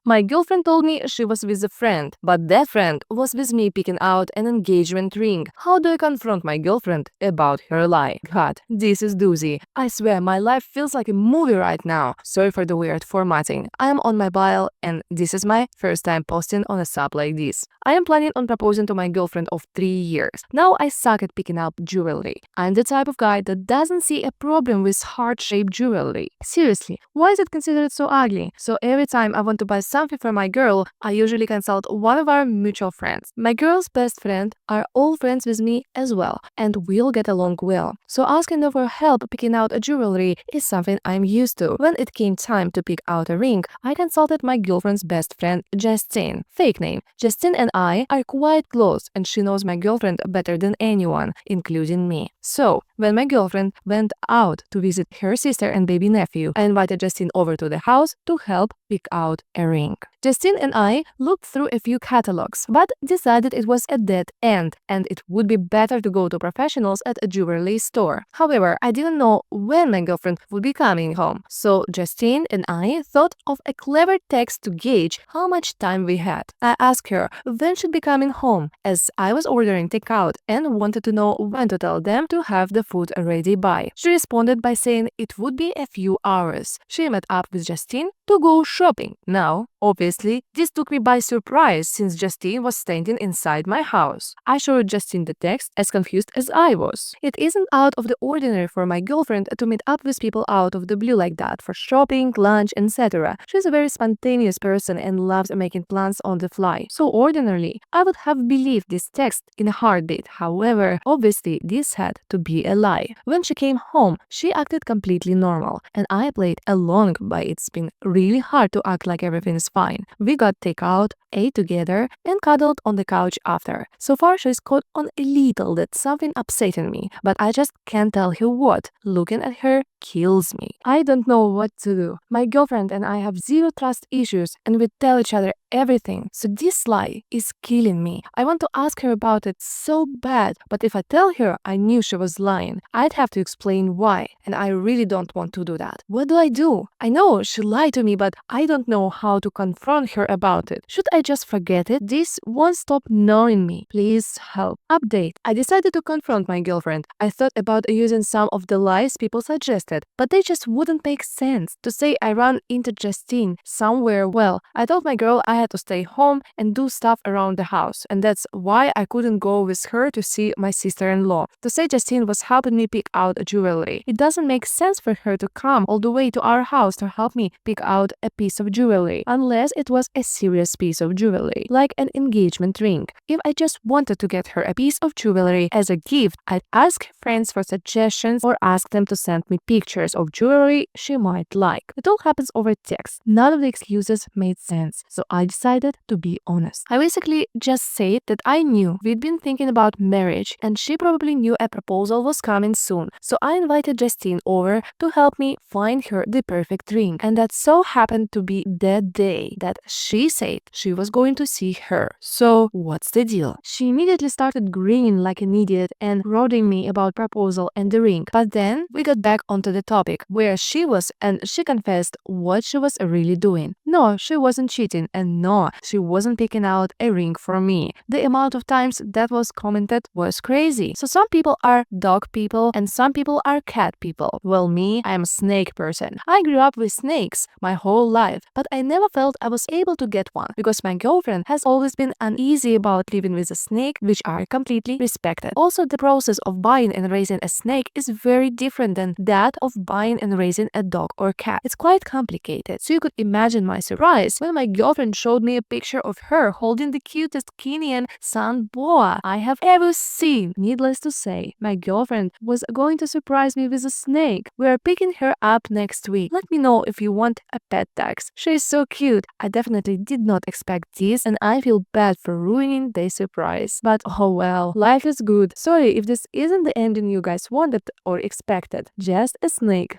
My girlfriend told me she was with a friend, but that friend was with me picking out an engagement ring. How do I confront my girlfriend about her lie? God, this is doozy. I swear my life feels like a movie right now. Sorry for the weird formatting. I am on my mobile and this is my first time posting on a sub like this. I am planning on proposing to my girlfriend of 3 years. Now I suck at picking up jewelry. I'm the type of guy that doesn't see a problem with heart-shaped jewelry. Seriously, why is it considered so ugly? So every time I want to buy something for my girl, I usually consult one of our mutual friends. My girl's best friend are all friends with me as well, and we'll get along well. So asking her for help picking out a jewelry is something I'm used to. When it came time to pick out a ring, I consulted my girlfriend's best friend, Justine. Fake name. Justine and I are quite close, and she knows my girlfriend better than anyone, including me. So, when my girlfriend went out to visit her sister and baby nephew, I invited Justine over to the house to help pick out a ring. Justine and I looked through a few catalogs, but decided it was a dead end and it would be better to go to professionals at a jewelry store. However, I didn't know when my girlfriend would be coming home, so Justine and I thought of a clever text to gauge how much time we had. I asked her when she'd be coming home, as I was ordering takeout and wanted to know when to tell them to have the food ready by. She responded by saying it would be a few hours. She met up with Justine to go shopping. Now, obviously, this took me by surprise since Justine was standing inside my house. I showed Justine the text, as confused as I was. It isn't out of the ordinary for my girlfriend to meet up with people out of the blue like that for shopping, lunch, etc. She's a very spontaneous person and loves making plans on the fly. So ordinarily, I would have believed this text in a heartbeat. However, obviously, this had to be a lie. When she came home, she acted completely normal, and I played along, but it's been really hard to act like everything is fine. We got takeout, ate together, and cuddled on the couch after. So far, she's caught on a little that something upsetting me, but I just can't tell her what. Looking at her kills me. I don't know what to do. My girlfriend and I have zero trust issues, and we tell each other everything. So this lie is killing me. I want to ask her about it so bad, but if I tell her I knew she was lying, I'd have to explain why, and I really don't want to do that. What do I do? I know she lied to me, but I don't know how to confront her about it. Should I just forget it? This won't stop knowing me. Please help. Update. I decided to confront my girlfriend. I thought about using some of the lies people suggested, but they just wouldn't make sense. To say I ran into Justine somewhere, well, I told my girl I had to stay home and do stuff around the house, and that's why I couldn't go with her to see my sister-in-law. To say Justine was helping me pick out jewelry. It doesn't make sense for her to come all the way to our house to help me pick out a piece of jewelry, unless it was a serious piece of jewelry, like an engagement ring. If I just wanted to get her a piece of jewelry as a gift, I'd ask friends for suggestions or ask them to send me pictures of jewelry she might like. It all happens over text. None of the excuses made sense, so I decided to be honest. I basically just said that I knew we'd been thinking about marriage and she probably knew a proposal was coming soon, so I invited Justine over to help me find her the perfect ring, and that so happened to be that day that she said she was going to see her. So what's the deal? She immediately started grinning like an idiot and rodding me about proposal and the ring, but then we got back onto the topic where she was, and she confessed what she was really doing. No, she wasn't cheating, and no, she wasn't picking out a ring for me. The amount of times that was commented was crazy. So some people are dog people and some people are cat people. Well, me, I am a snake person. I grew up with snakes my whole life, but I never felt I was able to get one because my girlfriend has always been uneasy about living with a snake, which I completely respected. Also, the process of buying and raising a snake is very different than that of buying and raising a dog or cat. It's quite complicated. So you could imagine my surprise when my girlfriend showed me a picture of her holding the cutest Kenyan sun boa I have ever seen. Needless to say, my girlfriend was going to surprise me with a snake. We are picking her up next week. Let me know if you want a pet tax. She is so cute. I definitely did not expect this, and I feel bad for ruining the surprise. But oh well, life is good. Sorry if this isn't the ending you guys wanted or expected. Just a snake.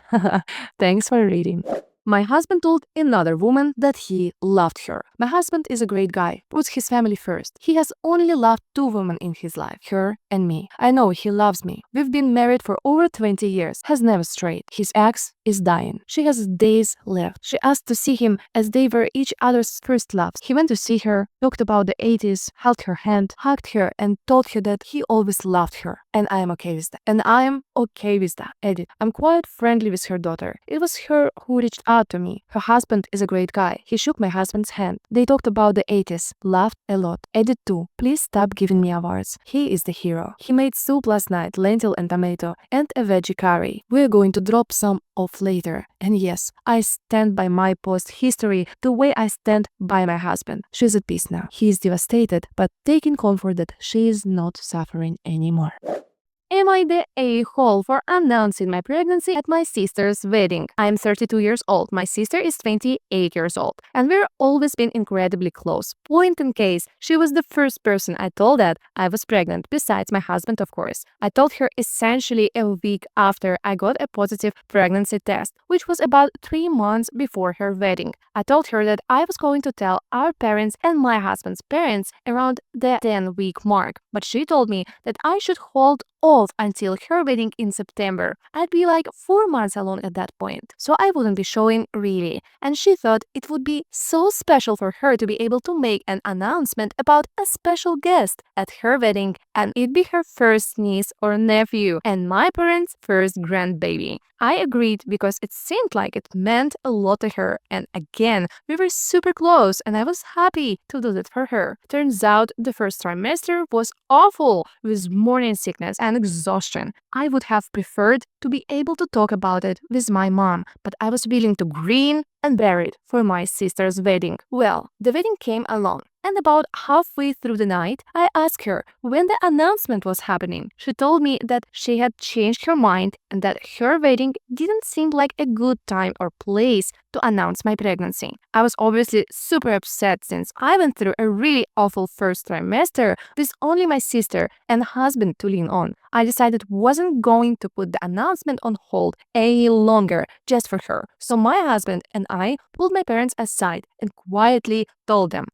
Thanks for reading. My husband told another woman that he loved her. My husband is a great guy, puts his family first. He has only loved two women in his life, her and me. I know he loves me. We've been married for over 20 years, has never strayed. His ex is dying. She has days left. She asked to see him as they were each other's first loves. He went to see her, talked about the 80s, held her hand, hugged her, and told her that he always loved her. And I am okay with that. Edit. I'm quite friendly with her daughter. It was her who reached out to me. Her husband is a great guy. He shook my husband's hand. They talked about the 80s, laughed a lot. Edit 2. Please stop giving me awards. He is the hero. He made soup last night, lentil and tomato, and a veggie curry. We're going to drop some off later. And yes, I stand by my post history the way I stand by my husband. She's at peace now. He is devastated, but taking comfort that she is not suffering anymore. Am I the a-hole for announcing my pregnancy at my sister's wedding? I'm 32 years old, my sister is 28 years old, and we've always been incredibly close. Point in case, she was the first person I told that I was pregnant, besides my husband, of course. I told her essentially a week after I got a positive pregnancy test, which was about 3 months before her wedding. I told her that I was going to tell our parents and my husband's parents around the 10-week mark, but she told me that I should hold off until her wedding in September. I'd be like 4 months alone at that point, so I wouldn't be showing really. And she thought it would be so special for her to be able to make an announcement about a special guest at her wedding, and it'd be her first niece or nephew and my parents' first grandbaby. I agreed because it seemed like it meant a lot to her, and again, we were super close and I was happy to do that for her. Turns out the first trimester was awful, with morning sickness and exhaustion. I would have preferred to be able to talk about it with my mom, but I was willing to grin and bear it for my sister's wedding. Well, the wedding came along, and about halfway through the night, I asked her when the announcement was happening. She told me that she had changed her mind and that her wedding didn't seem like a good time or place to announce my pregnancy. I was obviously super upset since I went through a really awful first trimester with only my sister and husband to lean on. I decided wasn't going to put the announcement on hold any longer just for her. So my husband and I pulled my parents aside and quietly told them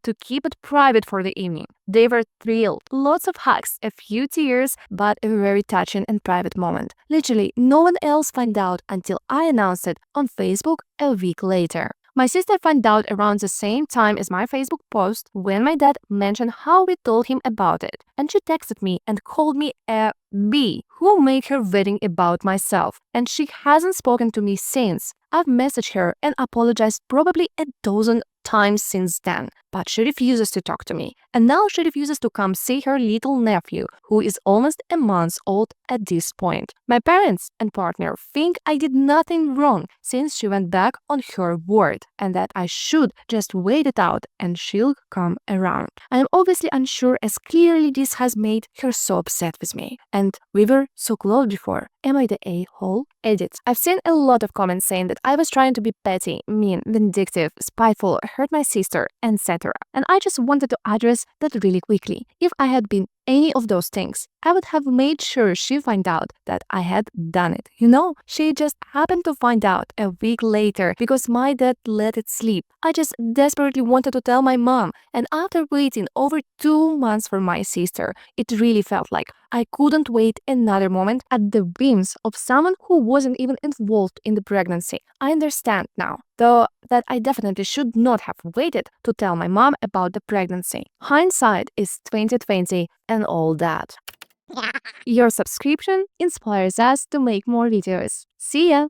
to keep it private for the evening. They were thrilled. Lots of hugs, a few tears, but a very touching and private moment. Literally, no one else found out until I announced it on Facebook a week later. My sister found out around the same time as my Facebook post when my dad mentioned how we told him about it. And she texted me and called me a bee who made her wedding about myself. And she hasn't spoken to me since. I've messaged her and apologized probably a dozen times since then, but she refuses to talk to me. And now she refuses to come see her little nephew, who is almost a month old at this point. My parents and partner think I did nothing wrong since she went back on her word, and that I should just wait it out and she'll come around. I am obviously unsure, as clearly this has made her so upset with me. And we were so close before. Am I the a-hole? Edit. I've seen a lot of comments saying that I was trying to be petty, mean, vindictive, spiteful, hurt my sister, etc. And I just wanted to address that really quickly. If I had been any of those things, I would have made sure she find out that I had done it. You know, she just happened to find out a week later because my dad let it slip. I just desperately wanted to tell my mom, and after waiting over 2 months for my sister, it really felt like I couldn't wait another moment at the whims of someone who wasn't even involved in the pregnancy. I understand now, though, that I definitely should not have waited to tell my mom about the pregnancy. Hindsight is 2020 and all that. Your subscription inspires us to make more videos. See ya!